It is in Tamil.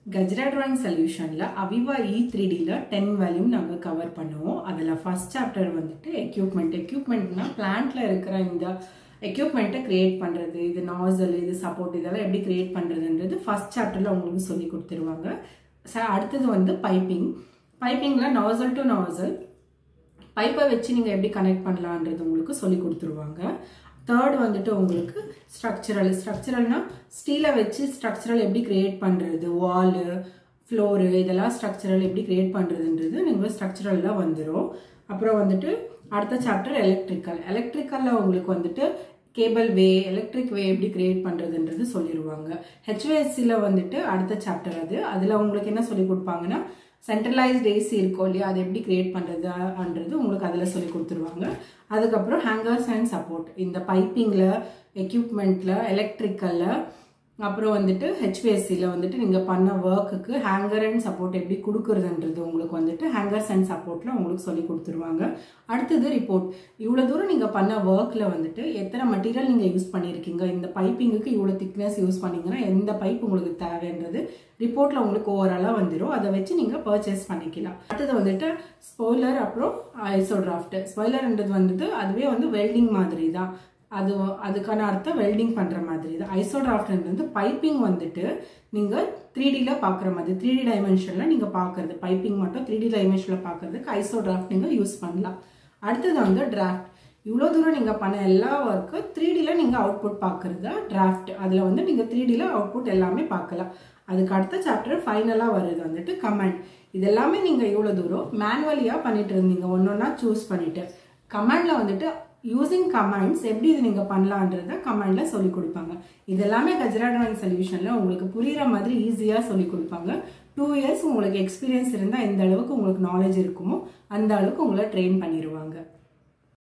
Gajra drawing solution la Aviva E3D la 10 volume நாங்க cover பண்ணுவோம். அதுல first chapter வந்துட்டு equipment na plant la இருக்கிற இந்த equipment create பண்றது, இது nozzle, இது support இதெல்லாம் எப்படி create பண்றதுன்றது first chapterல உங்களுக்கு சொல்லி கொடுத்துருவாங்க. அடுத்து வந்து pipingல nozzle to nozzle pipe வச்சு நீங்க எப்படி கனெக்ட் பண்ணலாம்ன்றது உங்களுக்கு சொல்லி கொடுத்துருவாங்க. Third வந்துட்டு உங்களுக்கு structuralனா ஸ்டீலை வச்சு structural எப்படி கிரியேட் பண்றது, வால், ஃப்ளோர் இதெல்லாம் structural எப்படி கிரியேட் பண்றதுன்றது நீங்க structuralல வந்துரும். அப்புறம் வந்துட்டு அடுத்த சாப்டர் எலக்ட்ரிக்கல்ல உங்களுக்கு வந்துட்டு கேபிள் வே, எலக்ட்ரிக் வே எப்படி கிரியேட் பண்றதுன்றது சொல்லிடுவாங்க. HVACல வந்துட்டு அடுத்த சாப்டர் அதுல உங்களுக்கு என்ன சொல்லி கொடுப்பாங்கன்னா சென்ட்ரலைஸ்ட் AC இருக்கும் இல்லையா, அது எப்படி கிரியேட் பண்றதுன்றது உங்களுக்கு அதில் சொல்லி கொடுத்துருவாங்க. அதுக்கப்புறம் ஹேங்கர்ஸ் அண்ட் சப்போர்ட் இந்த பைப்பிங்ல, எக்யூப்மெண்ட்ல, எலக்ட்ரிக்கல்ல, அப்புறம் வந்துட்டு HVACல வந்துட்டு நீங்க பண்ண ஒர்க்குக்கு ஹேங்கர் அண்ட் சப்போர்ட் எப்படி கொடுக்கறதுன்றது உங்களுக்கு வந்துட்டு ஹேங்கர்ஸ் அண்ட் சப்போர்ட்ல உங்களுக்கு சொல்லி கொடுத்துருவாங்க. அடுத்தது ரிப்போர்ட். இவ்வளவு தூரம் நீங்க பண்ண ஒர்க்ல வந்துட்டு எத்தனை மெட்டீரியல் நீங்க யூஸ் பண்ணிருக்கீங்க, இந்த பைப்பிங்குக்கு இவ்வளவு திக்னஸ் யூஸ் பண்ணீங்கன்னா எந்த பைப் உங்களுக்கு தேவைன்றது ரிப்போர்ட்ல உங்களுக்கு ஓவராலா வந்துடும். அதை வச்சு நீங்க பர்ச்சேஸ் பண்ணிக்கலாம். அடுத்தது வந்துட்டு ஸ்பாய்லர், அப்புறம் ஐசோடிராஃப்ட். ஸ்பாய்லர்ன்றது வந்துட்டு அதுவே வந்து வெல்டிங் மாதிரி தான், அதுக்கான அர்த்தம் வெல்டிங் பண்ற மாதிரி தான். ஐசோடிராஃப்ட் வந்து பைப்பிங் வந்துட்டு நீங்க 3Dல பாக்குற மாதிரி 3D டைமென்ஷன்ல நீங்க பாக்குறது, பைப்பிங் மட்டும் 3D டைமென்ஷன்ல பாக்குறதுக்கு ஐசோடிராஃப்ட் நீங்க யூஸ் பண்ணலாம். அடுத்தது வந்து டிராஃப்ட். இவ்வளவு தூரம் நீங்க பண்ண எல்லா ஒர்க்கு 3Dல நீங்க அவுட்புட் பாக்குறது டிராஃப்ட். அதுல வந்து நீங்க 3Dல அவுட்புட் எல்லாமே பார்க்கலாம். அதுக்கு அடுத்த சாப்டர் ஃபைனலா வருது வந்துட்டு கமாண்ட். இது எல்லாமே நீங்க இவ்வளவு தூரம் மேனுவலியா பண்ணிட்டு இருந்தீங்க, ஒன்னொன்னா சூஸ் பண்ணிட்டு. கமாண்ட்ல வந்துட்டு யூசிங் கமாண்ட்ஸ் எப்படி இது நீங்க பண்ணலான்றத கமாண்ட்ல சொல்லி கொடுப்பாங்க. இது எல்லாமே கஜ்ரா டிராயிங் சொல்யூஷன்ல உங்களுக்கு புரியுற மாதிரி ஈஸியா சொல்லி கொடுப்பாங்க. 2 years உங்களுக்கு எக்ஸ்பீரியன்ஸ் இருந்தா எந்த அளவுக்கு உங்களுக்கு நாலேஜ் இருக்குமோ அந்த அளவுக்கு உங்களை ட்ரெயின் பண்ணிடுவாங்க.